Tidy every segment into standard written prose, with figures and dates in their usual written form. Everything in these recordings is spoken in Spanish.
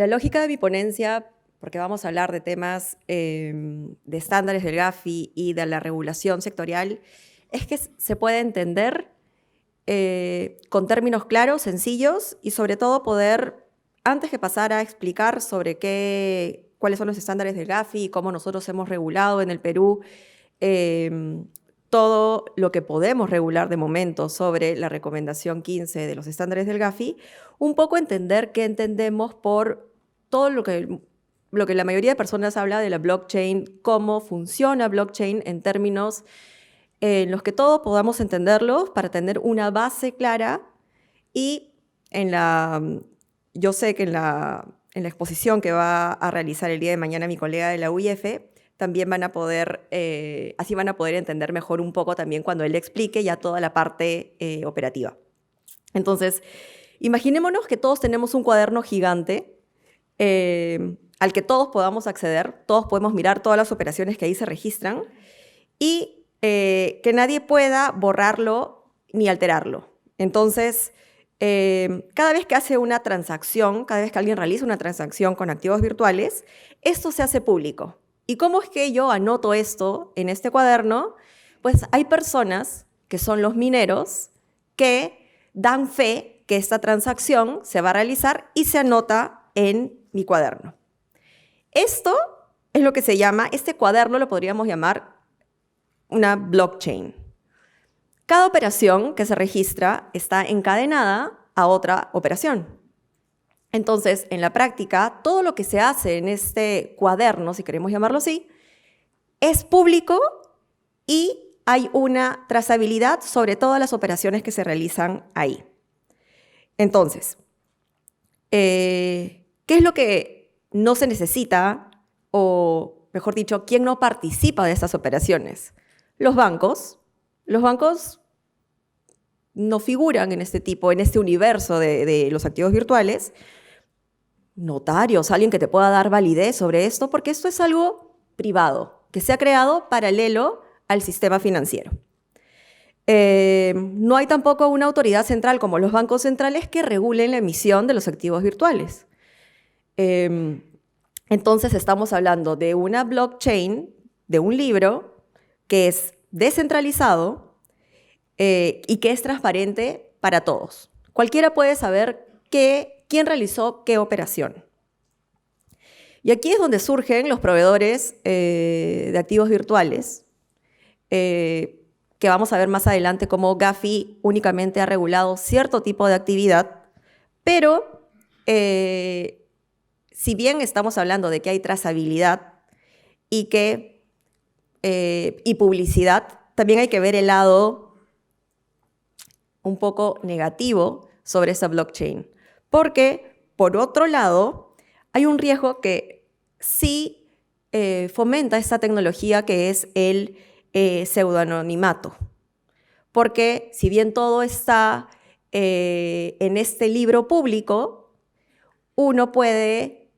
La lógica de mi ponencia, porque vamos a hablar de temas de estándares del GAFI y de la regulación sectorial, es que se puede entender con términos claros, sencillos y sobre todo poder, antes que pasar a explicar sobre cuáles son los estándares del GAFI y cómo nosotros hemos regulado en el Perú todo lo que podemos regular de momento sobre la recomendación 15 de los estándares del GAFI, un poco entender qué entendemos por todo lo que la mayoría de personas habla de la blockchain, cómo funciona blockchain en términos en los que todos podamos entenderlos para tener una base clara y yo sé que en la exposición que va a realizar el día de mañana mi colega de la UIF, también así van a poder entender mejor un poco también cuando él explique ya toda la parte operativa. Entonces, imaginémonos que todos tenemos un cuaderno gigante al que todos podamos acceder, todos podemos mirar todas las operaciones que ahí se registran y que nadie pueda borrarlo ni alterarlo. Entonces, cada vez que hace una transacción, cada vez que alguien realiza una transacción con activos virtuales, esto se hace público. ¿Y cómo es que yo anoto esto en este cuaderno? Pues hay personas que son los mineros que dan fe que esta transacción se va a realizar y se anota en mi cuaderno. Esto es lo que se llama, este cuaderno lo podríamos llamar una blockchain. Cada operación que se registra está encadenada a otra operación. Entonces, en la práctica, todo lo que se hace en este cuaderno, si queremos llamarlo así, es público y hay una trazabilidad sobre todas las operaciones que se realizan ahí. Entonces, ¿qué es lo que no se necesita? O, mejor dicho, ¿quién no participa de estas operaciones? Los bancos. Los bancos no figuran en este universo de los activos virtuales. Notarios, alguien que te pueda dar validez sobre esto, porque esto es algo privado, que se ha creado paralelo al sistema financiero. No hay tampoco una autoridad central como los bancos centrales que regulen la emisión de los activos virtuales. Entonces estamos hablando de una blockchain, de un libro que es descentralizado y que es transparente para todos. Cualquiera puede saber quién realizó qué operación. Y aquí es donde surgen los proveedores de activos virtuales, que vamos a ver más adelante cómo GAFI únicamente ha regulado cierto tipo de actividad, pero si bien estamos hablando de que hay trazabilidad y publicidad, también hay que ver el lado un poco negativo sobre esa blockchain. Porque, por otro lado, hay un riesgo que sí fomenta esta tecnología que es el pseudoanonimato. Porque si bien todo está en este libro público, uno puede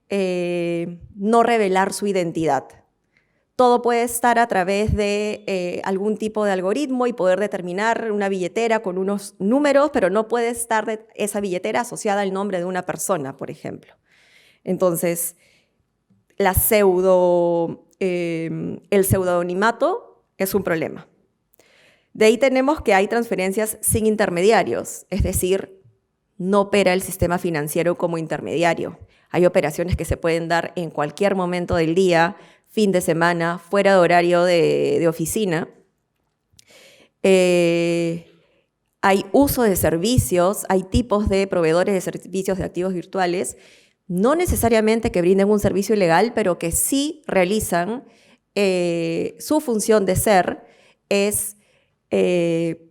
no revelar su identidad. Todo puede estar a través de algún tipo de algoritmo y poder determinar una billetera con unos números, pero no puede estar esa billetera asociada al nombre de una persona, por ejemplo. Entonces, el pseudonimato es un problema. De ahí tenemos que hay transferencias sin intermediarios, es decir, no opera el sistema financiero como intermediario. Hay operaciones que se pueden dar en cualquier momento del día, fin de semana, fuera de horario de oficina. Hay uso de servicios, hay tipos de proveedores de servicios de activos virtuales, no necesariamente que brinden un servicio ilegal, pero que sí realizan su función de ser es que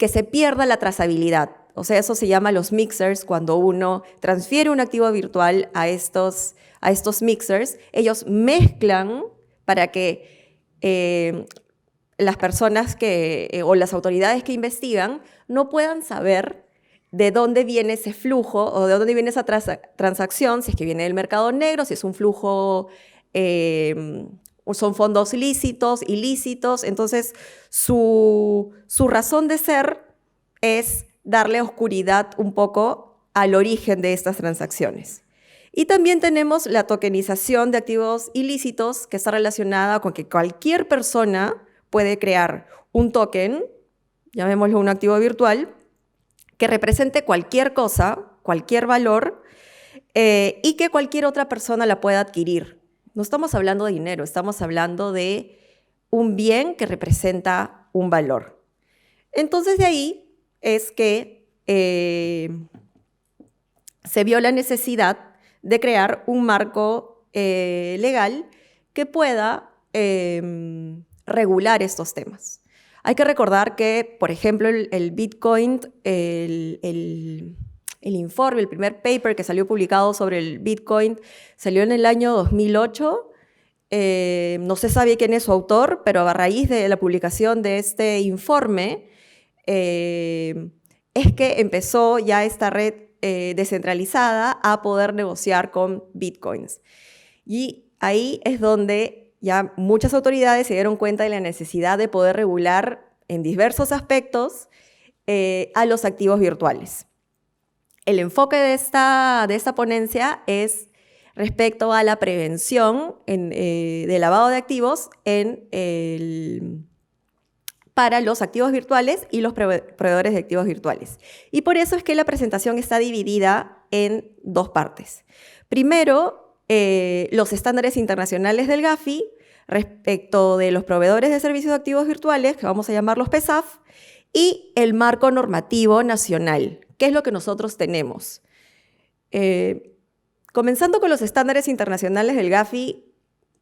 se pierda la trazabilidad. O sea, eso se llama los mixers. Cuando uno transfiere un activo virtual a estos mixers, ellos mezclan para que las personas o las autoridades que investigan no puedan saber de dónde viene ese flujo o de dónde viene esa transacción, si es que viene del mercado negro, si es un flujo, son fondos lícitos, ilícitos. Entonces, su razón de ser es darle oscuridad un poco al origen de estas transacciones. Y también tenemos la tokenización de activos ilícitos, que está relacionada con que cualquier persona puede crear un token, llamémoslo un activo virtual, que represente cualquier cosa, cualquier valor, y que cualquier otra persona la pueda adquirir. No estamos hablando de dinero, estamos hablando de un bien que representa un valor. Entonces de ahí es que se vio la necesidad de crear un marco legal que pueda regular estos temas. Hay que recordar que, por ejemplo, el Bitcoin, el informe, el primer paper que salió publicado sobre el Bitcoin, salió en el año 2008. No se sabe quién es su autor, pero a raíz de la publicación de este informe, es que empezó ya esta red descentralizada a poder negociar con Bitcoins. Y ahí es donde ya muchas autoridades se dieron cuenta de la necesidad de poder regular en diversos aspectos a los activos virtuales. El enfoque de esta ponencia es respecto a la prevención de lavado de activos para los activos virtuales y los proveedores de activos virtuales. Y por eso es que la presentación está dividida en dos partes. Primero, los estándares internacionales del Gafi respecto de los proveedores de servicios de activos virtuales, que vamos a llamarlos PESAF, y el marco normativo nacional, que es lo que nosotros tenemos. Comenzando con los estándares internacionales del Gafi,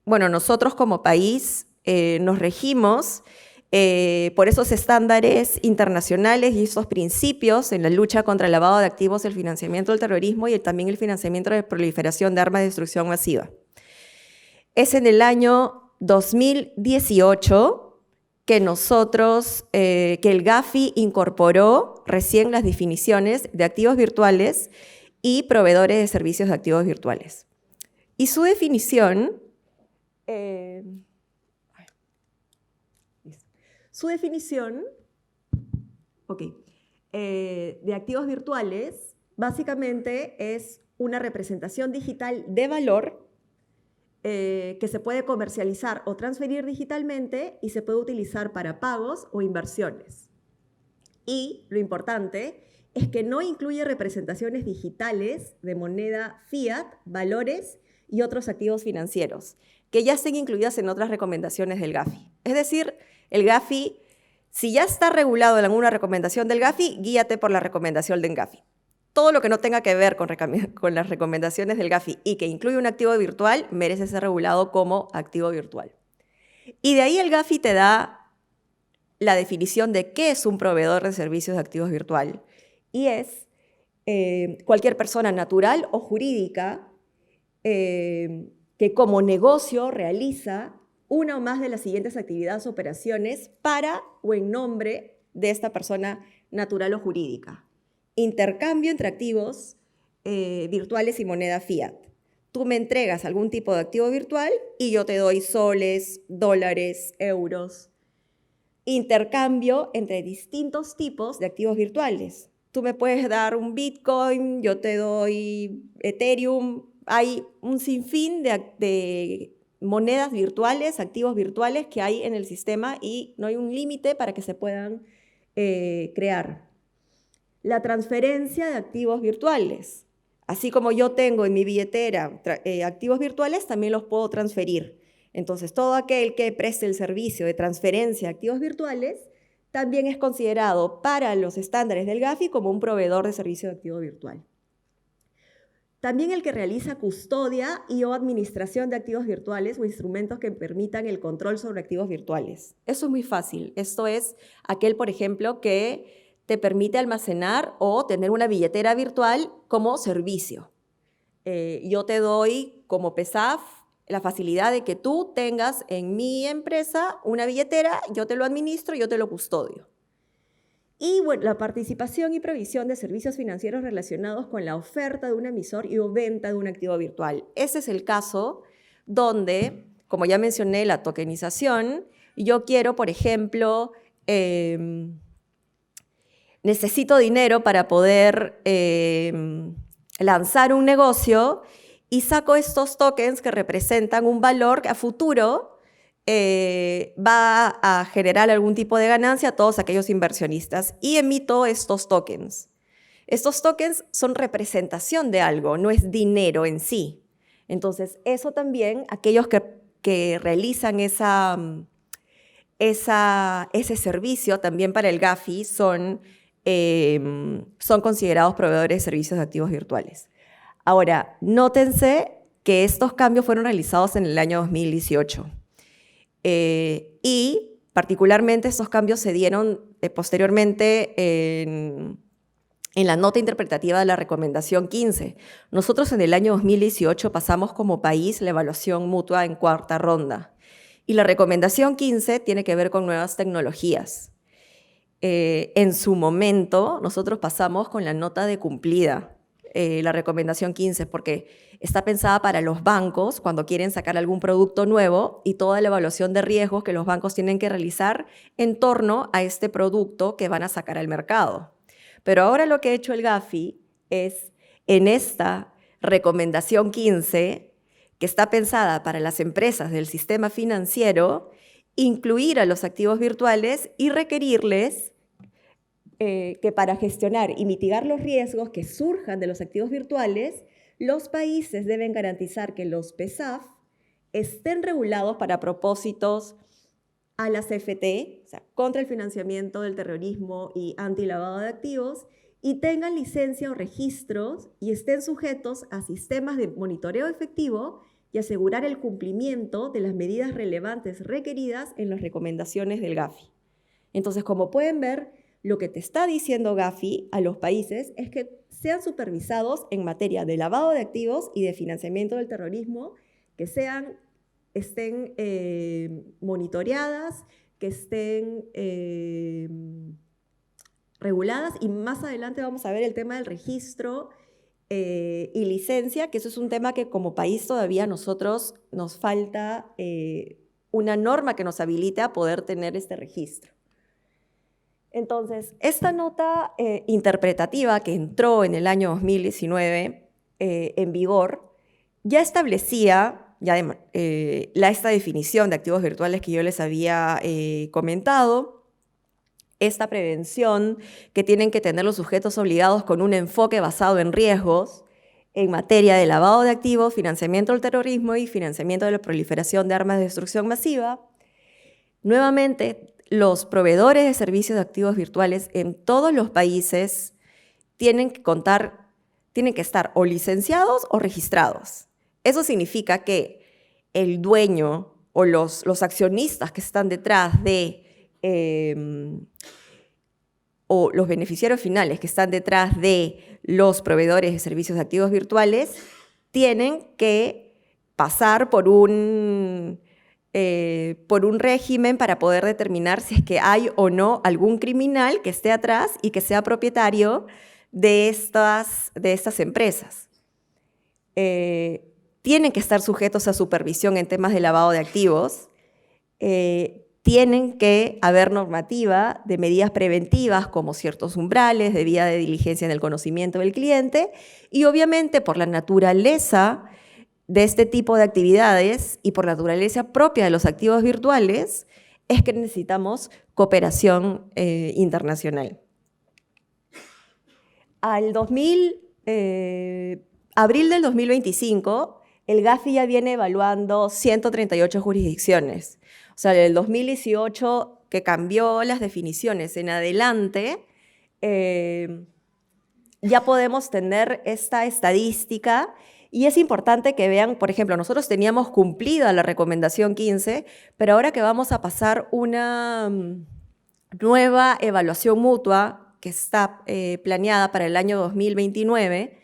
bueno, nosotros como país nos regimos por esos estándares internacionales y esos principios en la lucha contra el lavado de activos, el financiamiento del terrorismo y también el financiamiento de proliferación de armas de destrucción masiva. Es en el año 2018 que que el Gafi incorporó recién las definiciones de activos virtuales y proveedores de servicios de activos virtuales. Y su definición de activos virtuales básicamente es una representación digital de valor que se puede comercializar o transferir digitalmente y se puede utilizar para pagos o inversiones. Y lo importante es que no incluye representaciones digitales de moneda fiat, valores y otros activos financieros, que ya estén incluidas en otras recomendaciones del Gafi. Es decir, el Gafi, si ya está regulado en alguna recomendación del Gafi, guíate por la recomendación del Gafi. Todo lo que no tenga que ver con las recomendaciones del Gafi y que incluye un activo virtual merece ser regulado como activo virtual. Y de ahí el Gafi te da la definición de qué es un proveedor de servicios de activos virtual. Y es cualquier persona natural o jurídica que como negocio realiza una o más de las siguientes actividades o operaciones para o en nombre de esta persona natural o jurídica. Intercambio entre activos virtuales y moneda fiat. Tú me entregas algún tipo de activo virtual y yo te doy soles, dólares, euros. Intercambio entre distintos tipos de activos virtuales. Tú me puedes dar un Bitcoin, yo te doy Ethereum. Hay un sinfín de monedas virtuales, activos virtuales que hay en el sistema y no hay un límite para que se puedan crear. La transferencia de activos virtuales. Así como yo tengo en mi billetera activos virtuales, también los puedo transferir. Entonces, todo aquel que preste el servicio de transferencia de activos virtuales también es considerado para los estándares del Gafi como un proveedor de servicio de activo virtual. También el que realiza custodia y o administración de activos virtuales o instrumentos que permitan el control sobre activos virtuales. Eso es muy fácil. Esto es aquel, por ejemplo, que te permite almacenar o tener una billetera virtual como servicio. Yo te doy como PESAF la facilidad de que tú tengas en mi empresa una billetera, yo te lo administro, yo te lo custodio. Y bueno, la participación y provisión de servicios financieros relacionados con la oferta de un emisor y o venta de un activo virtual. Ese es el caso donde, como ya mencioné, la tokenización, yo quiero, por ejemplo, necesito dinero para poder lanzar un negocio y saco estos tokens que representan un valor que a futuro va a generar algún tipo de ganancia a todos aquellos inversionistas y emito estos tokens. Estos tokens son representación de algo, no es dinero en sí. Entonces, eso también, aquellos que realizan ese servicio también para el Gafi son considerados proveedores de servicios de activos virtuales. Ahora, nótense que estos cambios fueron realizados en el año 2018 y particularmente estos cambios se dieron posteriormente en la nota interpretativa de la recomendación 15. Nosotros en el año 2018 pasamos como país la evaluación mutua en cuarta ronda. Y la recomendación 15 tiene que ver con nuevas tecnologías. En su momento, nosotros pasamos con la nota de cumplida, la recomendación 15, porque está pensada para los bancos cuando quieren sacar algún producto nuevo y toda la evaluación de riesgos que los bancos tienen que realizar en torno a este producto que van a sacar al mercado. Pero ahora lo que ha hecho el Gafi es, en esta recomendación 15, que está pensada para las empresas del sistema financiero, incluir a los activos virtuales y requerirles que para gestionar y mitigar los riesgos que surjan de los activos virtuales, los países deben garantizar que los PESAF estén regulados para propósitos a la CFT, o sea, contra el financiamiento del terrorismo y antilavado de activos, y tengan licencia o registros y estén sujetos a sistemas de monitoreo efectivo y asegurar el cumplimiento de las medidas relevantes requeridas en las recomendaciones del Gafi. Entonces, como pueden ver, lo que te está diciendo Gafi a los países es que sean supervisados en materia de lavado de activos y de financiamiento del terrorismo, que estén monitoreadas, que estén reguladas, y más adelante vamos a ver el tema del registro y licencia, que eso es un tema que como país todavía nosotros nos falta una norma que nos habilite a poder tener este registro. Entonces, esta nota interpretativa que entró en el año 2019 en vigor ya establecía esta definición de activos virtuales que yo les había comentado, esta prevención que tienen que tener los sujetos obligados con un enfoque basado en riesgos en materia de lavado de activos, financiamiento del terrorismo y financiamiento de la proliferación de armas de destrucción masiva. Nuevamente, los proveedores de servicios de activos virtuales en todos los países tienen que estar o licenciados o registrados. Eso significa que el dueño o los accionistas que están detrás o los beneficiarios finales que están detrás de los proveedores de servicios de activos virtuales tienen que pasar por un régimen para poder determinar si es que hay o no algún criminal que esté atrás y que sea propietario de estas empresas. Tienen que estar sujetos a supervisión en temas de lavado de activos, tienen que haber normativa de medidas preventivas como ciertos umbrales, debida de diligencia en el conocimiento del cliente, y obviamente por la naturaleza de este tipo de actividades y por la naturaleza propia de los activos virtuales, es que necesitamos cooperación internacional. Abril del 2025, el Gafi ya viene evaluando 138 jurisdicciones. O sea, del 2018, que cambió las definiciones en adelante, ya podemos tener esta estadística. Y es importante que vean, por ejemplo, nosotros teníamos cumplida la recomendación 15, pero ahora que vamos a pasar una nueva evaluación mutua que está planeada para el año 2029,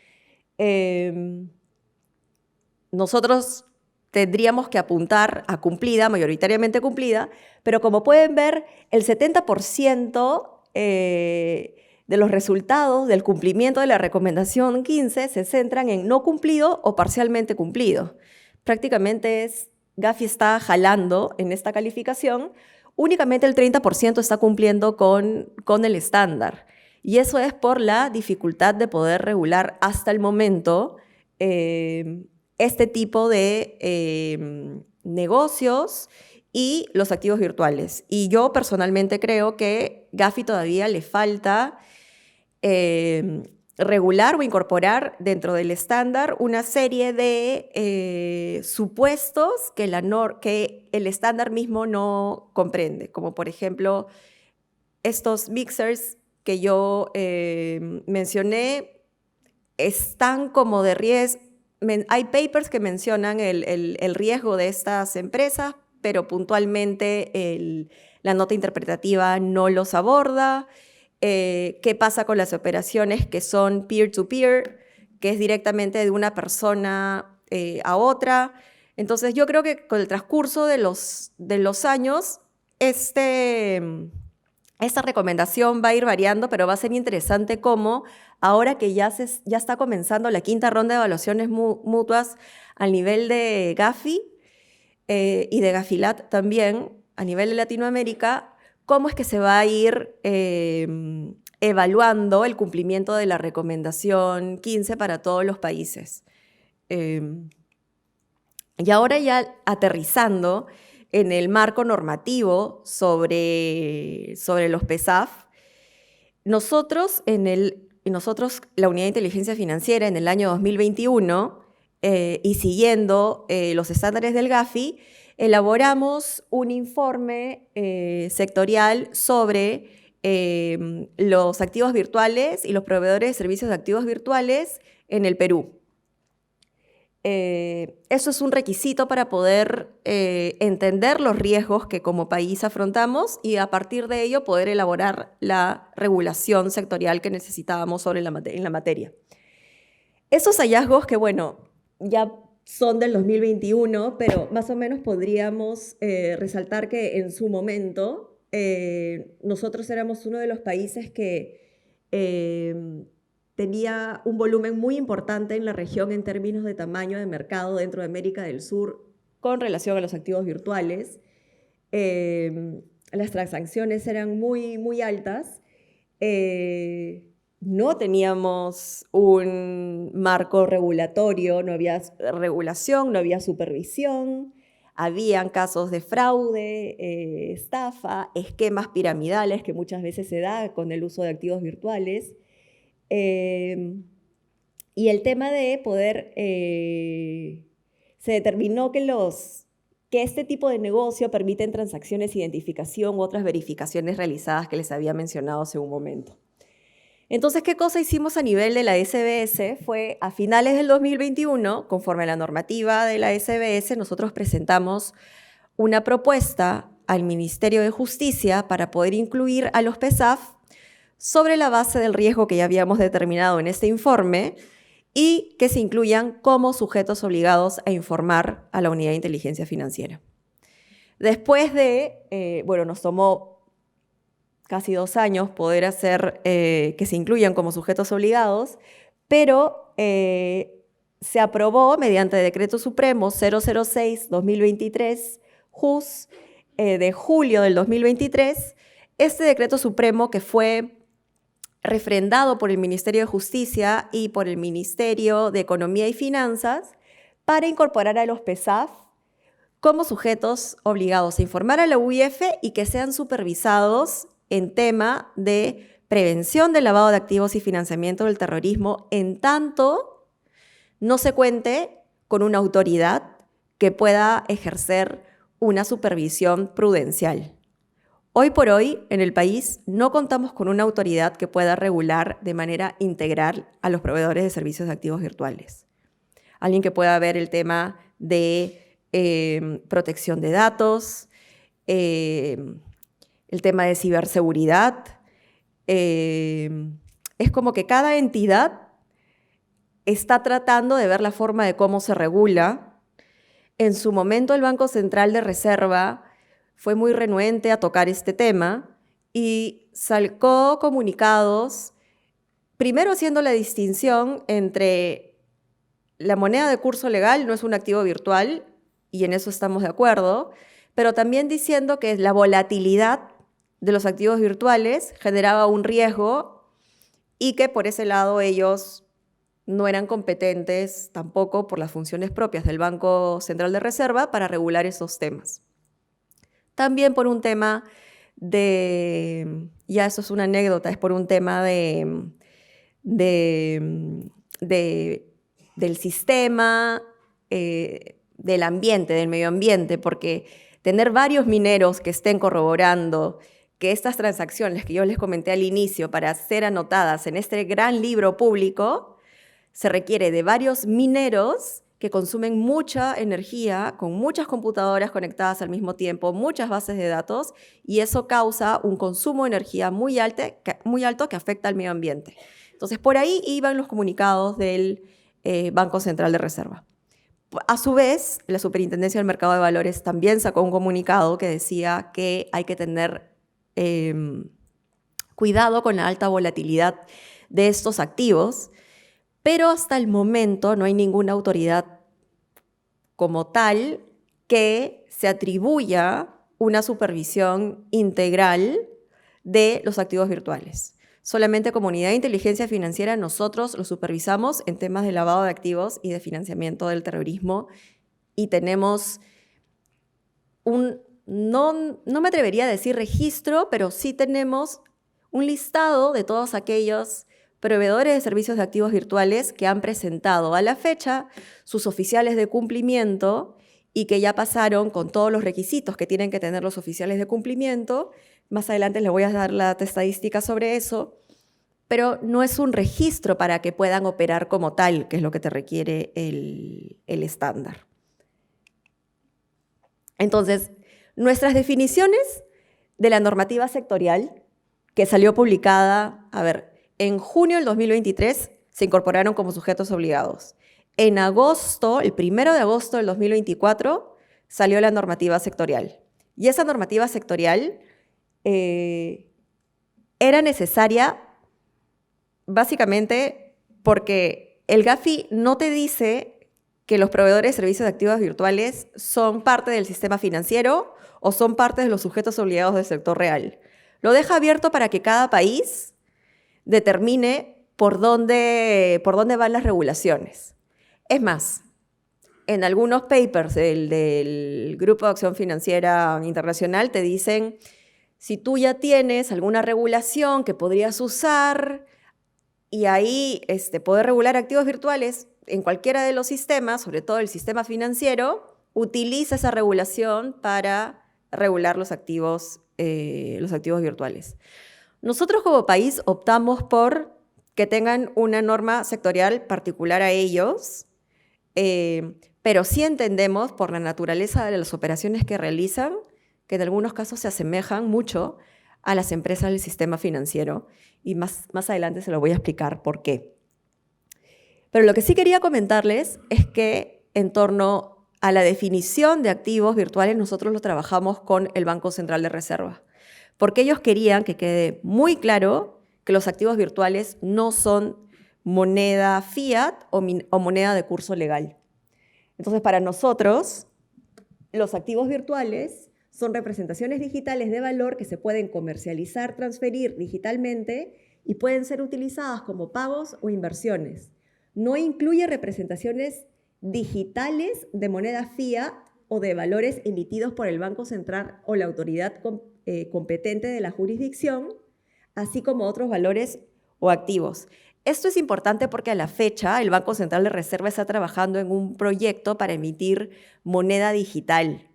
nosotros tendríamos que apuntar a cumplida, mayoritariamente cumplida, pero como pueden ver, el 70% de los resultados del cumplimiento de la recomendación 15 se centran en no cumplido o parcialmente cumplido. Prácticamente Gafi está jalando en esta calificación, únicamente el 30% está cumpliendo con el estándar. Y eso es por la dificultad de poder regular hasta el momento este tipo de negocios y los activos virtuales. Y yo personalmente creo que Gafi todavía le falta regular o incorporar dentro del estándar una serie de supuestos que el estándar mismo no comprende, como por ejemplo estos mixers que yo mencioné están como de riesgo. Hay papers que mencionan el riesgo de estas empresas, pero puntualmente la nota interpretativa no los aborda. ¿Qué pasa con las operaciones que son peer-to-peer, que es directamente de una persona a otra? Entonces yo creo que con el transcurso de los años, esta recomendación va a ir variando, pero va a ser interesante cómo ahora que ya está comenzando la quinta ronda de evaluaciones mutuas al nivel de Gafi y de Gafilat también, a nivel de Latinoamérica, cómo es que se va a ir evaluando el cumplimiento de la recomendación 15 para todos los países. Y ahora ya aterrizando en el marco normativo sobre los PESAF, nosotros, la Unidad de Inteligencia Financiera, en el año 2021, y siguiendo los estándares del Gafi, elaboramos un informe sectorial sobre los activos virtuales y los proveedores de servicios de activos virtuales en el Perú. Eso es un requisito para poder entender los riesgos que como país afrontamos y a partir de ello poder elaborar la regulación sectorial que necesitábamos en la materia. Esos hallazgos que, bueno, ya son del 2021, pero más o menos podríamos resaltar que en su momento nosotros éramos uno de los países que tenía un volumen muy importante en la región en términos de tamaño de mercado dentro de América del Sur con relación a los activos virtuales. Las transacciones eran muy, muy altas. No teníamos un marco regulatorio, no había regulación, no había supervisión. Habían casos de fraude, estafa, esquemas piramidales que muchas veces se da con el uso de activos virtuales. Y el tema de poder, se determinó que este tipo de negocio permiten transacciones, identificación u otras verificaciones realizadas que les había mencionado hace un momento. Entonces, ¿qué cosa hicimos a nivel de la SBS? Fue a finales del 2021, conforme a la normativa de la SBS, nosotros presentamos una propuesta al Ministerio de Justicia para poder incluir a los PESAF sobre la base del riesgo que ya habíamos determinado en este informe y que se incluyan como sujetos obligados a informar a la Unidad de Inteligencia Financiera. Después de, nos tomó casi 2 años poder hacer que se incluyan como sujetos obligados, pero se aprobó mediante Decreto Supremo 006-2023, JUS, de julio del 2023, este Decreto Supremo que fue refrendado por el Ministerio de Justicia y por el Ministerio de Economía y Finanzas para incorporar a los PESAF como sujetos obligados a informar a la UIF y que sean supervisados en tema de prevención del lavado de activos y financiamiento del terrorismo, en tanto no se cuente con una autoridad que pueda ejercer una supervisión prudencial. Hoy por hoy, en el país, no contamos con una autoridad que pueda regular de manera integral a los proveedores de servicios de activos virtuales. Alguien que pueda ver el tema de protección de datos, el tema de ciberseguridad. Es como que cada entidad está tratando de ver la forma de cómo se regula. En su momento, el Banco Central de Reserva fue muy renuente a tocar este tema y sacó comunicados, primero haciendo la distinción entre la moneda de curso legal no es un activo virtual, y en eso estamos de acuerdo, pero también diciendo que la volatilidad de los activos virtuales generaba un riesgo y que por ese lado ellos no eran competentes tampoco por las funciones propias del Banco Central de Reserva para regular esos temas. También por un tema ya eso es una anécdota, es por un tema de, del sistema, del ambiente, del medio ambiente, porque tener varios mineros que estén corroborando que estas transacciones que yo les comenté al inicio para ser anotadas en este gran libro público, se requiere de varios mineros que consumen mucha energía, con muchas computadoras conectadas al mismo tiempo, muchas bases de datos, y eso causa un consumo de energía muy alto que afecta al medio ambiente. Entonces, por ahí iban los comunicados del Banco Central de Reserva. A su vez, la Superintendencia del Mercado de Valores también sacó un comunicado que decía que hay que tener cuidado con la alta volatilidad de estos activos, pero hasta el momento no hay ninguna autoridad como tal que se atribuya una supervisión integral de los activos virtuales. Solamente como unidad de inteligencia financiera nosotros lo supervisamos en temas de lavado de activos y de financiamiento del terrorismo y tenemos no me atrevería a decir registro, pero sí tenemos un listado de todos aquellos proveedores de servicios de activos virtuales que han presentado a la fecha sus oficiales de cumplimiento y que ya pasaron con todos los requisitos que tienen que tener los oficiales de cumplimiento. Más adelante les voy a dar la estadística sobre eso, pero no es un registro para que puedan operar como tal, que es lo que te requiere el estándar. Entonces, nuestras definiciones de la normativa sectorial, que salió publicada, en junio del 2023 se incorporaron como sujetos obligados. En agosto, el 1 de agosto del 2024, salió la normativa sectorial. Y esa normativa sectorial era necesaria básicamente porque el GAFI no te dice que los proveedores de servicios de activos virtuales son parte del sistema financiero o son parte de los sujetos obligados del sector real. Lo deja abierto para que cada país determine por dónde van las regulaciones. Es más, en algunos papers del Grupo de Acción Financiera Internacional te dicen, si tú ya tienes alguna regulación que podrías usar y ahí poder regular activos virtuales en cualquiera de los sistemas, sobre todo el sistema financiero, utiliza esa regulación para regular los activos virtuales. Nosotros como país optamos por que tengan una norma sectorial particular a ellos, pero sí entendemos por la naturaleza de las operaciones que realizan, que en algunos casos se asemejan mucho a las empresas del sistema financiero, y más adelante se lo voy a explicar por qué. Pero lo que sí quería comentarles es que en torno a la definición de activos virtuales nosotros lo trabajamos con el Banco Central de Reserva, porque ellos querían que quede muy claro que los activos virtuales no son moneda fiat o moneda de curso legal. Entonces, para nosotros, los activos virtuales son representaciones digitales de valor que se pueden comercializar, transferir digitalmente y pueden ser utilizadas como pagos o inversiones. No incluye representaciones digitales de moneda fiat o de valores emitidos por el Banco Central o la autoridad competente de la jurisdicción, así como otros valores o activos. Esto es importante porque a la fecha el Banco Central de Reserva está trabajando en un proyecto para emitir moneda digital.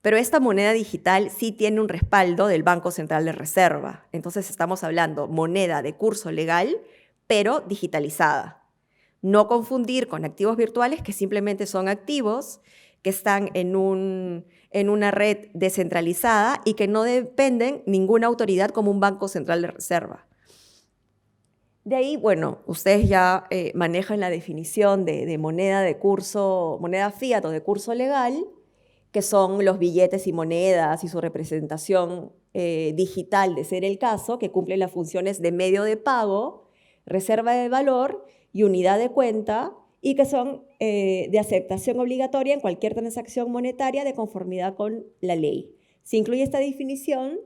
Pero esta moneda digital sí tiene un respaldo del Banco Central de Reserva. Entonces estamos hablando moneda de curso legal, pero digitalizada. No confundir con activos virtuales que simplemente son activos que están en una red descentralizada y que no dependen ninguna autoridad como un Banco Central de Reserva. De ahí, bueno, ustedes ya manejan la definición de moneda de curso, moneda fiat o de curso legal, que son los billetes y monedas y su representación digital, de ser el caso, que cumplen las funciones de medio de pago, reserva de valor y unidad de cuenta, y que son de aceptación obligatoria en cualquier transacción monetaria de conformidad con la ley. Se incluye esta definición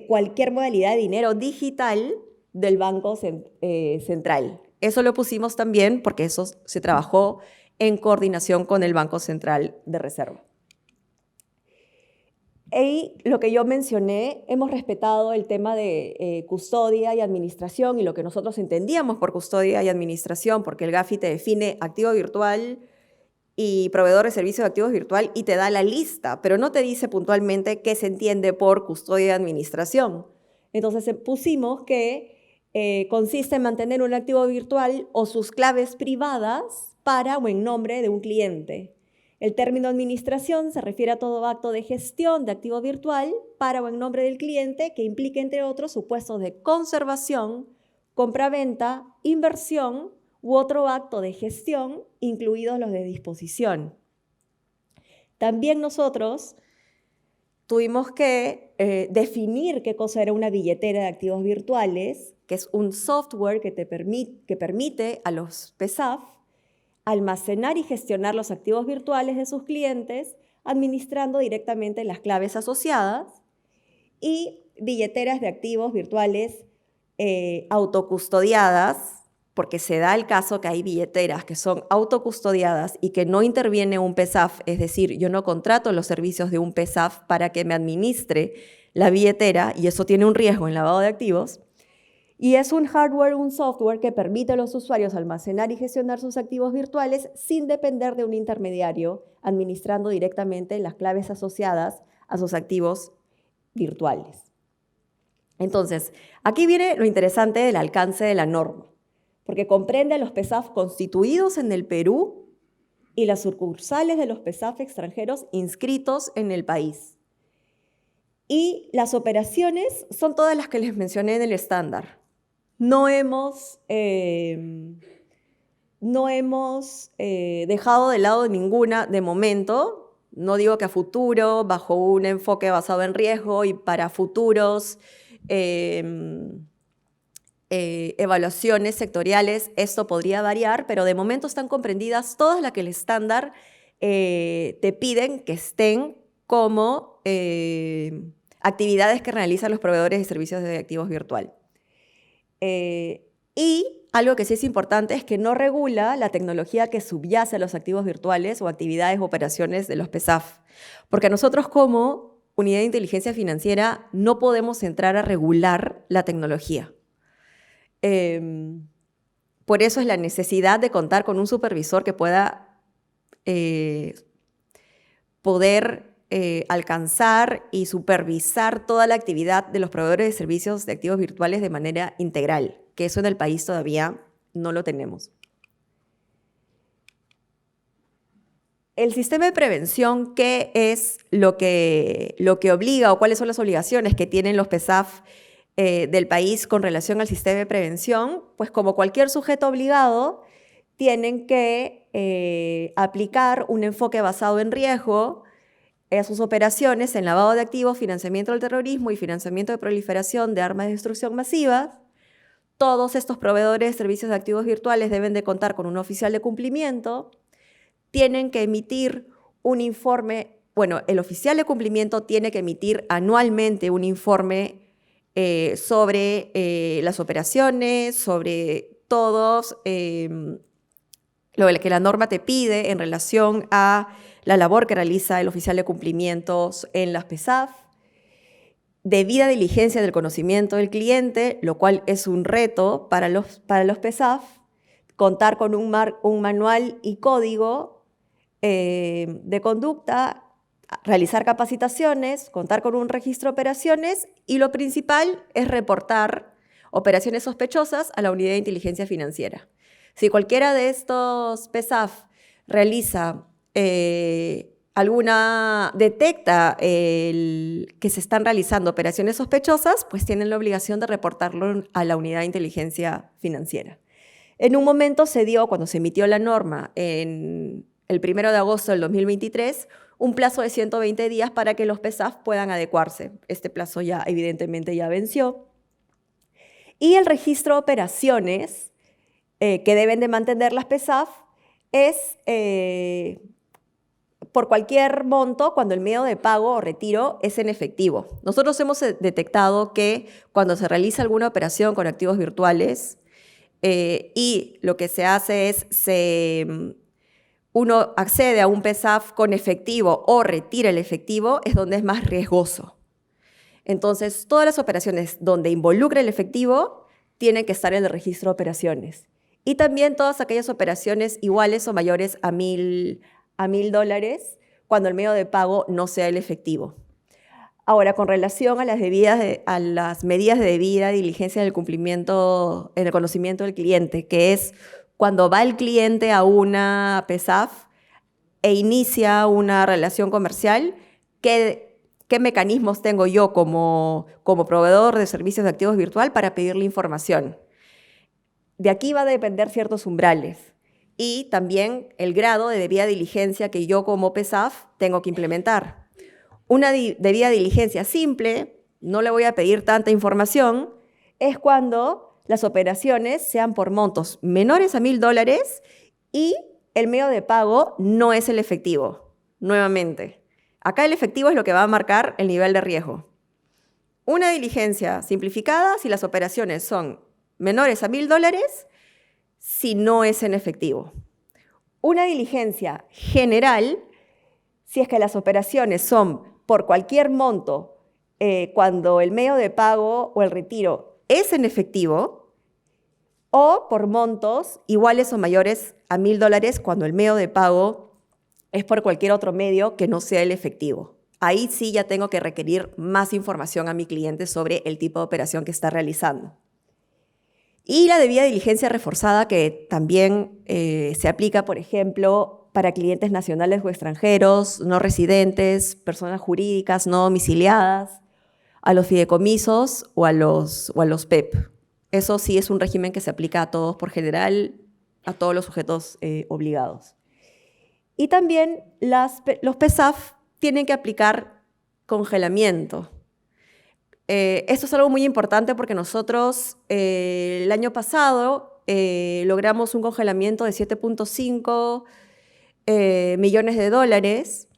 cualquier modalidad de dinero digital del Banco Central. Eso lo pusimos también porque eso se trabajó en coordinación con el Banco Central de Reserva. Y lo que yo mencioné, hemos respetado el tema de custodia y administración y lo que nosotros entendíamos por custodia y administración, porque el GAFI te define activo virtual y proveedor de servicio de activos virtual y te da la lista, pero no te dice puntualmente qué se entiende por custodia y administración. Entonces pusimos que consiste en mantener un activo virtual o sus claves privadas para o en nombre de un cliente. El término administración se refiere a todo acto de gestión de activo virtual para o en nombre del cliente que implique, entre otros, supuestos de conservación, compraventa, inversión u otro acto de gestión, incluidos los de disposición. También nosotros tuvimos que definir qué cosa era una billetera de activos virtuales, que es un software que permite a los PSAF almacenar y gestionar los activos virtuales de sus clientes, administrando directamente las claves asociadas, y billeteras de activos virtuales autocustodiadas, porque se da el caso que hay billeteras que son autocustodiadas y que no interviene un PSAF, es decir, yo no contrato los servicios de un PSAF para que me administre la billetera, y eso tiene un riesgo en lavado de activos. Y es un hardware, un software que permite a los usuarios almacenar y gestionar sus activos virtuales sin depender de un intermediario, administrando directamente las claves asociadas a sus activos virtuales. Entonces, aquí viene lo interesante del alcance de la norma, porque comprende a los PSAF constituidos en el Perú y las sucursales de los PSAF extranjeros inscritos en el país. Y las operaciones son todas las que les mencioné en el estándar. No hemos dejado de lado ninguna de momento. No digo que a futuro, bajo un enfoque basado en riesgo y para futuros evaluaciones sectoriales, esto podría variar, pero de momento están comprendidas todas las que el estándar te piden que estén como actividades que realizan los proveedores de servicios de activos virtual. Y algo que sí es importante es que no regula la tecnología que subyace a los activos virtuales o actividades o operaciones de los PSAF, porque nosotros como unidad de inteligencia financiera no podemos entrar a regular la tecnología. Por eso es la necesidad de contar con un supervisor que pueda alcanzar y supervisar toda la actividad de los proveedores de servicios de activos virtuales de manera integral, que eso en el país todavía no lo tenemos. El sistema de prevención, ¿qué es lo que obliga o cuáles son las obligaciones que tienen los PSAF del país con relación al sistema de prevención? Pues como cualquier sujeto obligado, tienen que aplicar un enfoque basado en riesgo a sus operaciones en lavado de activos, financiamiento del terrorismo y financiamiento de proliferación de armas de destrucción masiva. Todos estos proveedores de servicios de activos virtuales deben de contar con un oficial de cumplimiento, tienen que emitir un informe, el oficial de cumplimiento tiene que emitir anualmente un informe sobre las operaciones, sobre todos lo que la norma te pide en relación a la labor que realiza el oficial de cumplimientos en las PSAF, debida diligencia del conocimiento del cliente, lo cual es un reto para los PSAF, contar con un manual y código de conducta, realizar capacitaciones, contar con un registro de operaciones y lo principal es reportar operaciones sospechosas a la unidad de inteligencia financiera. Si cualquiera de estos PSAF realiza detecta que se están realizando operaciones sospechosas, pues tienen la obligación de reportarlo a la unidad de inteligencia financiera. En un momento se dio, cuando se emitió la norma, en el 1 de agosto del 2023, un plazo de 120 días para que los PSAF puedan adecuarse. Este plazo ya, evidentemente, ya venció. Y el registro de operaciones que deben de mantener las PSAF es por cualquier monto cuando el medio de pago o retiro es en efectivo. Nosotros hemos detectado que cuando se realiza alguna operación con activos virtuales, y lo que se hace es, uno accede a un PESAF con efectivo o retira el efectivo, es donde es más riesgoso. Entonces, todas las operaciones donde involucra el efectivo tienen que estar en el registro de operaciones. Y también todas aquellas operaciones iguales o mayores a $1,000 cuando el medio de pago no sea el efectivo. Ahora, con relación a las medidas de debida diligencia en el cumplimiento, en el conocimiento del cliente, que es cuando va el cliente a una PESAF e inicia una relación comercial, ¿qué mecanismos tengo yo como proveedor de servicios de activos virtual para pedirle información? De aquí va a depender ciertos umbrales y también el grado de debida diligencia que yo como PESAF tengo que implementar. Una debida diligencia simple, no le voy a pedir tanta información, es cuando las operaciones sean por montos menores a $1,000 y el medio de pago no es el efectivo. Nuevamente, acá el efectivo es lo que va a marcar el nivel de riesgo. Una diligencia simplificada si las operaciones son menores a $1,000 si no es en efectivo. Una diligencia general si es que las operaciones son por cualquier monto cuando el medio de pago o el retiro es en efectivo, o por montos iguales o mayores a $1,000 cuando el medio de pago es por cualquier otro medio que no sea el efectivo. Ahí sí ya tengo que requerir más información a mi cliente sobre el tipo de operación que está realizando. Y la debida diligencia reforzada, que también se aplica, por ejemplo, para clientes nacionales o extranjeros, no residentes, personas jurídicas no domiciliadas, a los fideicomisos o a los PEP. Eso sí es un régimen que se aplica a todos por general, a todos los sujetos obligados. Y también los PESAF tienen que aplicar congelamiento. Esto es algo muy importante porque nosotros el año pasado logramos un congelamiento de 7.5 millones de dólares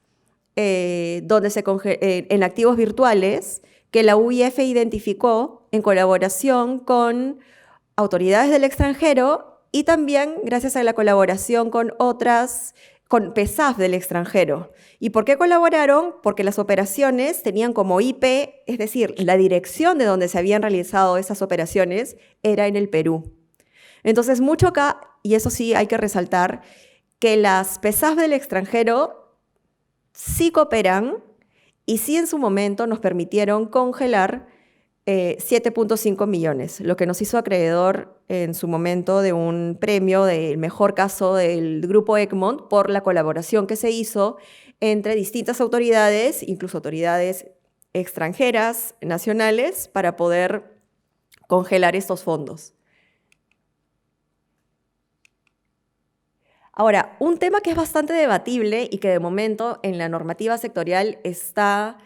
en activos virtuales que la UIF identificó en colaboración con autoridades del extranjero y también gracias a la colaboración con PESAF del extranjero. ¿Y por qué colaboraron? Porque las operaciones tenían como IP, es decir, la dirección de donde se habían realizado esas operaciones era en el Perú. Entonces, mucho acá, y eso sí hay que resaltar, que las PESAF del extranjero sí cooperan y sí en su momento nos permitieron congelar 7.5 millones, lo que nos hizo acreedor en su momento de un premio del mejor caso del Grupo Egmont por la colaboración que se hizo entre distintas autoridades, incluso autoridades extranjeras, nacionales, para poder congelar estos fondos. Ahora, un tema que es bastante debatible y que de momento en la normativa sectorial está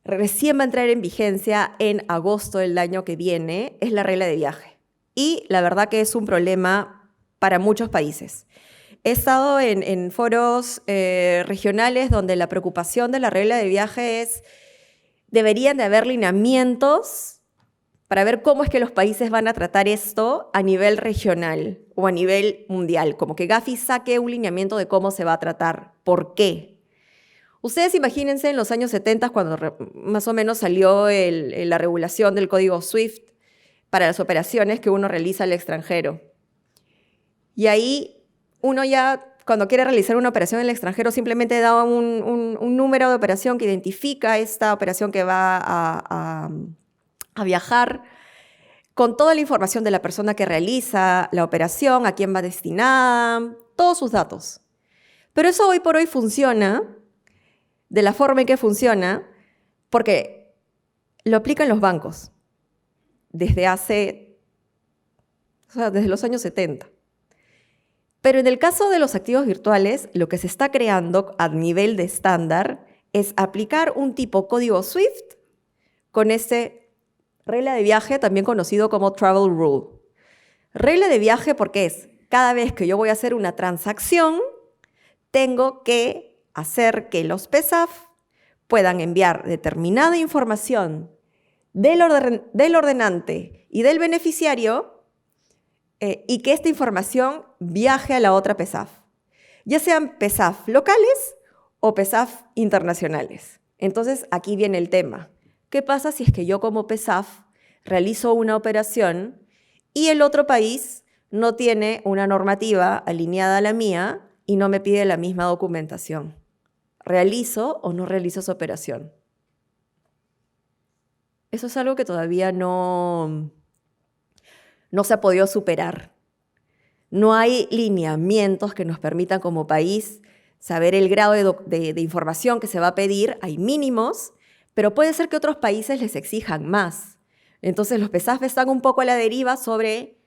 recién va a entrar en vigencia en agosto del año que viene, es la regla de viaje. Y la verdad que es un problema para muchos países. He estado en foros regionales donde la preocupación de la regla de viaje es deberían de haber lineamientos para ver cómo es que los países van a tratar esto a nivel regional o a nivel mundial, como que Gafi saque un lineamiento de cómo se va a tratar, por qué. Ustedes imagínense en los años 70 cuando más o menos salió la regulación del código SWIFT para las operaciones que uno realiza al extranjero. Y ahí uno ya, cuando quiere realizar una operación en el extranjero, simplemente da un número de operación que identifica esta operación que va a viajar, con toda la información de la persona que realiza la operación, a quién va destinada, todos sus datos. Pero eso hoy por hoy funciona de la forma en que funciona porque lo aplican los bancos desde los años 70. Pero en el caso de los activos virtuales, lo que se está creando a nivel de estándar es aplicar un tipo código SWIFT con ese regla de viaje, también conocido como Travel Rule. Regla de viaje porque es, cada vez que yo voy a hacer una transacción, tengo que hacer que los PESAF puedan enviar determinada información del ordenante y del beneficiario y que esta información viaje a la otra PESAF, ya sean PESAF locales o PESAF internacionales. Entonces, aquí viene el tema. ¿Qué pasa si es que yo como PESAF realizo una operación y el otro país no tiene una normativa alineada a la mía y no me pide la misma documentación? ¿Realizo o no realizo esa operación? Eso es algo que todavía no se ha podido superar. No hay lineamientos que nos permitan como país saber el grado de información que se va a pedir. Hay mínimos, pero puede ser que otros países les exijan más. Entonces los PESAF están un poco a la deriva sobre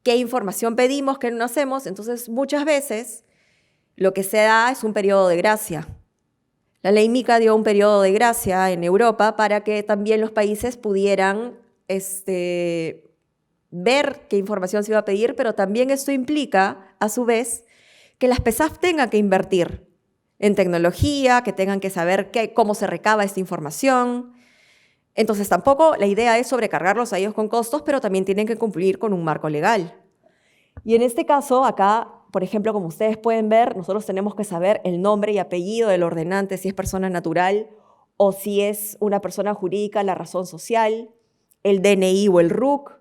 qué información pedimos, qué no hacemos. Entonces muchas veces lo que se da es un periodo de gracia. La ley MiCA dio un periodo de gracia en Europa para que también los países pudieran ver qué información se iba a pedir, pero también esto implica, a su vez, que las PESAF tengan que invertir en tecnología, que tengan que saber cómo se recaba esta información. Entonces tampoco la idea es sobrecargarlos a ellos con costos, pero también tienen que cumplir con un marco legal. Y en este caso, acá, por ejemplo, como ustedes pueden ver, nosotros tenemos que saber el nombre y apellido del ordenante, si es persona natural o si es una persona jurídica, la razón social, el DNI o el RUC,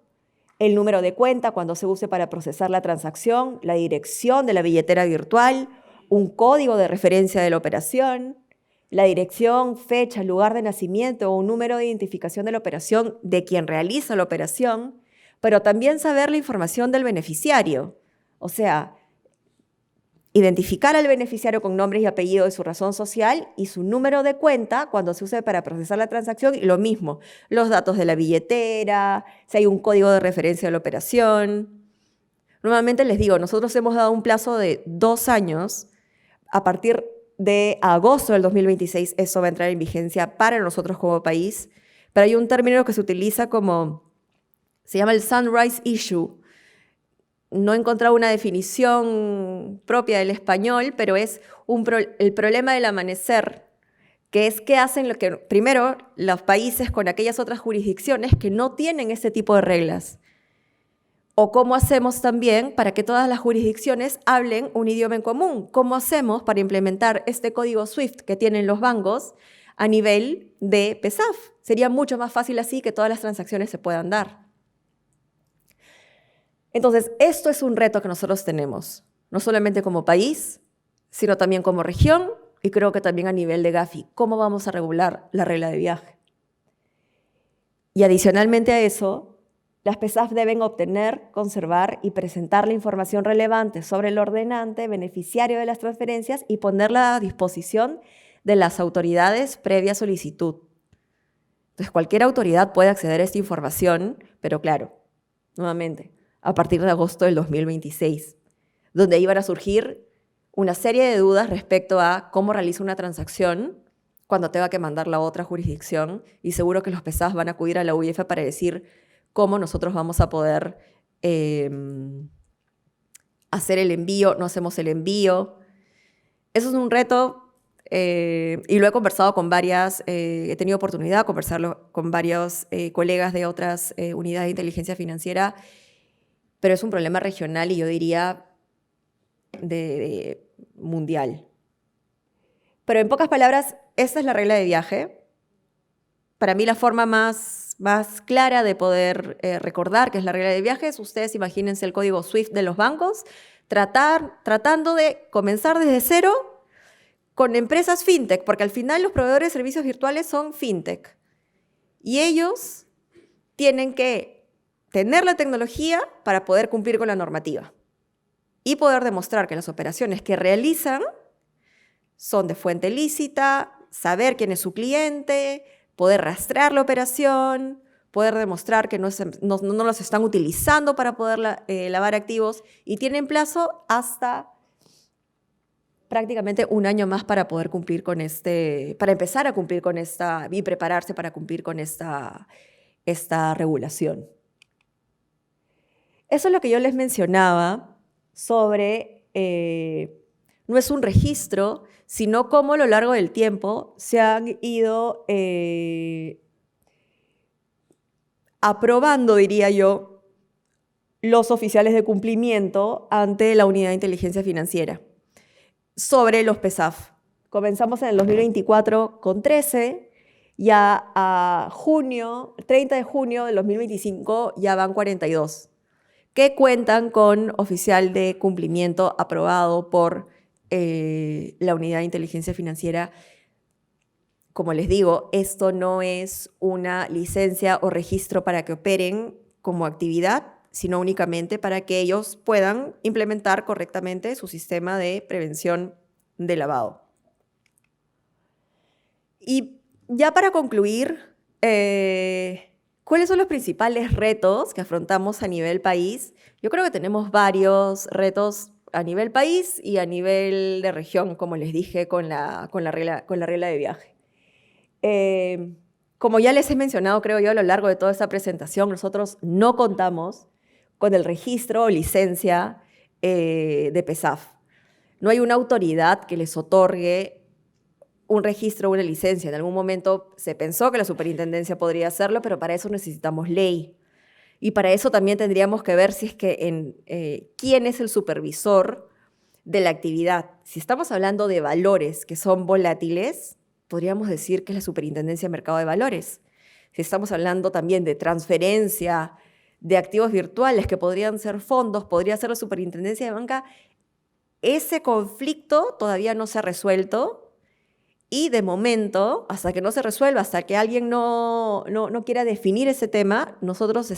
el número de cuenta cuando se use para procesar la transacción, la dirección de la billetera virtual, un código de referencia de la operación, la dirección, fecha, lugar de nacimiento o un número de identificación de la operación de quien realiza la operación, pero también saber la información del beneficiario. O sea, identificar al beneficiario con nombres y apellidos de su razón social y su número de cuenta cuando se use para procesar la transacción, y lo mismo, los datos de la billetera, si hay un código de referencia de la operación. Nuevamente les digo, nosotros hemos dado un plazo de 2 años. A partir de agosto del 2026 eso va a entrar en vigencia para nosotros como país, pero hay un término que se utiliza se llama el Sunrise Issue. No he encontrado una definición propia del español, pero es el problema del amanecer, que es qué hacen primero los países con aquellas otras jurisdicciones que no tienen ese tipo de reglas. O cómo hacemos también para que todas las jurisdicciones hablen un idioma en común. ¿Cómo hacemos para implementar este código SWIFT que tienen los bancos a nivel de PESAF? Sería mucho más fácil así que todas las transacciones se puedan dar. Entonces, esto es un reto que nosotros tenemos, no solamente como país, sino también como región y creo que también a nivel de Gafi. ¿Cómo vamos a regular la regla de viaje? Y adicionalmente a eso, las PESAF deben obtener, conservar y presentar la información relevante sobre el ordenante, beneficiario de las transferencias y ponerla a disposición de las autoridades previa solicitud. Entonces, cualquier autoridad puede acceder a esta información, pero claro, nuevamente, a partir de agosto del 2026, donde iban a surgir una serie de dudas respecto a cómo realiza una transacción cuando tenga que mandar la otra jurisdicción, y seguro que los PESAF van a acudir a la UIF para decir cómo nosotros vamos a poder hacer el envío, no hacemos el envío. Eso es un reto y lo he conversado con he tenido oportunidad de conversarlo con varios colegas de otras unidades de inteligencia financiera, pero es un problema regional y yo diría mundial. Pero en pocas palabras, esta es la regla de viaje. Para mí la forma más clara de poder recordar qué es la regla de viaje es, ustedes imagínense el código SWIFT de los bancos, tratando de comenzar desde cero con empresas fintech, porque al final los proveedores de servicios virtuales son fintech. Y ellos tienen que tener la tecnología para poder cumplir con la normativa y poder demostrar que las operaciones que realizan son de fuente lícita, saber quién es su cliente, poder rastrear la operación, poder demostrar que no los están utilizando para poder lavar activos, y tienen plazo hasta prácticamente 1 año más para poder cumplir con para empezar a cumplir con y prepararse para cumplir con esta regulación. Eso es lo que yo les mencionaba sobre, no es un registro, sino cómo a lo largo del tiempo se han ido aprobando, diría yo, los oficiales de cumplimiento ante la Unidad de Inteligencia Financiera sobre los PESAF. Comenzamos en el 2024 con 13, ya a 30 de junio del 2025 ya van 42, que cuentan con oficial de cumplimiento aprobado por la Unidad de Inteligencia Financiera. Como les digo, esto no es una licencia o registro para que operen como actividad, sino únicamente para que ellos puedan implementar correctamente su sistema de prevención de lavado. Y ya para concluir, ¿cuáles son los principales retos que afrontamos a nivel país? Yo creo que tenemos varios retos a nivel país y a nivel de región, como les dije, con la regla de viaje. Como ya les he mencionado, creo yo, a lo largo de toda esta presentación, nosotros no contamos con el registro o licencia de PESAF. No hay una autoridad que les otorgue un registro o una licencia. En algún momento se pensó que la superintendencia podría hacerlo, pero para eso necesitamos ley. Y para eso también tendríamos que ver si es que quién es el supervisor de la actividad. Si estamos hablando de valores que son volátiles, podríamos decir que es la Superintendencia de Mercado de Valores. Si estamos hablando también de transferencia de activos virtuales, que podrían ser fondos, podría ser la Superintendencia de Banca, ese conflicto todavía no se ha resuelto y de momento, hasta que no se resuelva, hasta que alguien no quiera definir ese tema, nosotros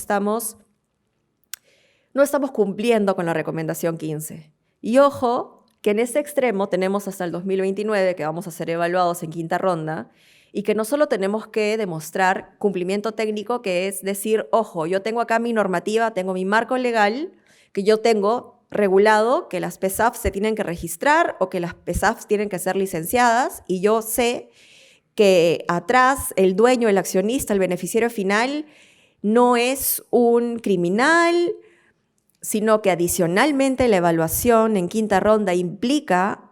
no estamos cumpliendo con la recomendación 15. Y ojo, que en ese extremo tenemos hasta el 2029, que vamos a ser evaluados en quinta ronda, y que no solo tenemos que demostrar cumplimiento técnico, que es decir, ojo, yo tengo acá mi normativa, tengo mi marco legal, que yo tengo regulado que las PESAF se tienen que registrar o que las PESAF tienen que ser licenciadas, y yo sé que atrás el dueño, el accionista, el beneficiario final no es un criminal, sino que adicionalmente la evaluación en quinta ronda implica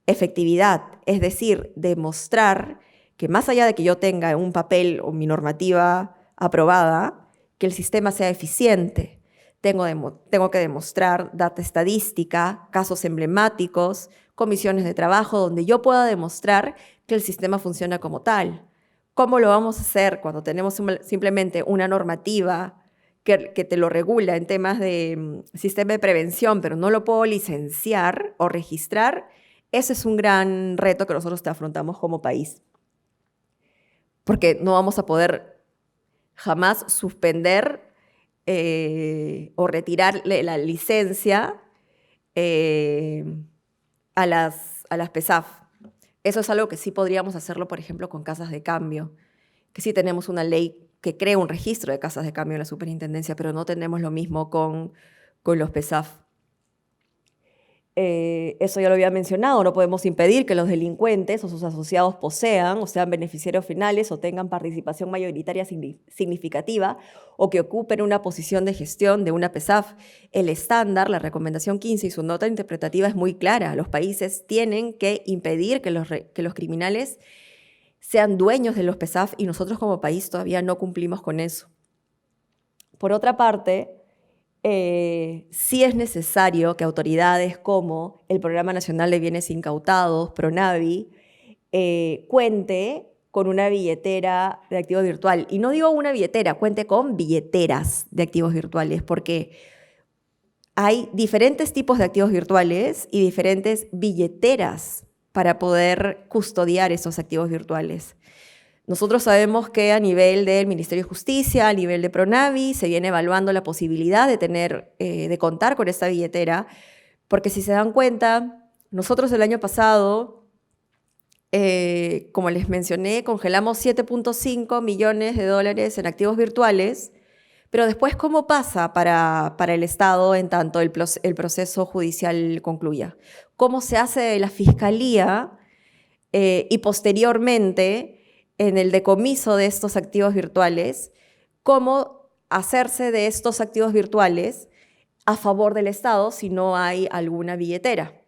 efectividad, es decir, demostrar que más allá de que yo tenga un papel o mi normativa aprobada, que el sistema sea eficiente. Tengo que demostrar data estadística, casos emblemáticos, comisiones de trabajo, donde yo pueda demostrar que el sistema funciona como tal. ¿Cómo lo vamos a hacer cuando tenemos simplemente una normativa que te lo regula en temas de sistema de prevención, pero no lo puedo licenciar o registrar? Ese es un gran reto que nosotros te afrontamos como país. Porque no vamos a poder jamás suspender o retirar la licencia a las PESAF. Eso es algo que sí podríamos hacerlo, por ejemplo, con casas de cambio, que sí tenemos una ley que crea un registro de casas de cambio en la superintendencia, pero no tenemos lo mismo con los PESAF. Eso ya lo había mencionado, no podemos impedir que los delincuentes o sus asociados posean o sean beneficiarios finales o tengan participación mayoritaria significativa o que ocupen una posición de gestión de una PESAF. El estándar, la recomendación 15 y su nota interpretativa es muy clara. Los países tienen que impedir que los criminales sean dueños de los PESAF y nosotros como país todavía no cumplimos con eso. Por otra parte, sí es necesario que autoridades como el Programa Nacional de Bienes Incautados, PRONAVI, cuente con una billetera de activos virtual. Y no digo una billetera, cuente con billeteras de activos virtuales, porque hay diferentes tipos de activos virtuales y diferentes billeteras para poder custodiar esos activos virtuales. Nosotros sabemos que a nivel del Ministerio de Justicia, a nivel de PRONAVI, se viene evaluando la posibilidad de contar con esta billetera, porque si se dan cuenta, nosotros el año pasado, como les mencioné, congelamos 7.5 millones de dólares en activos virtuales, pero después, ¿cómo pasa para el Estado en tanto el proceso judicial concluya? ¿Cómo se hace de la Fiscalía y posteriormente en el decomiso de estos activos virtuales, cómo hacerse de estos activos virtuales a favor del Estado si no hay alguna billetera?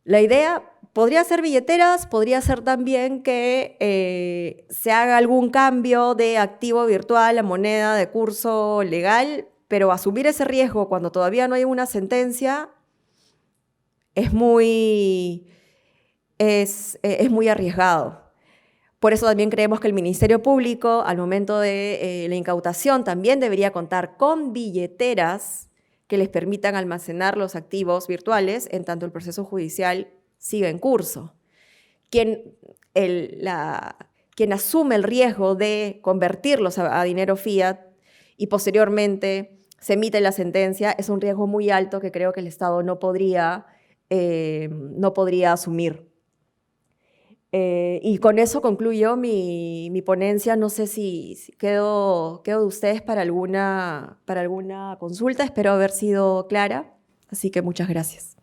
La idea podría ser billeteras, podría ser también que se haga algún cambio de activo virtual a moneda de curso legal, pero asumir ese riesgo cuando todavía no hay una sentencia es muy arriesgado. Por eso también creemos que el Ministerio Público, al momento de la incautación, también debería contar con billeteras que les permitan almacenar los activos virtuales en tanto el proceso judicial siga en curso. Quien asume el riesgo de convertirlos a dinero fiat y posteriormente se emite la sentencia es un riesgo muy alto que creo que el Estado no podría asumir. Y con eso concluyo mi ponencia. No sé si quedo de ustedes para alguna consulta. Espero haber sido clara. Así que muchas gracias.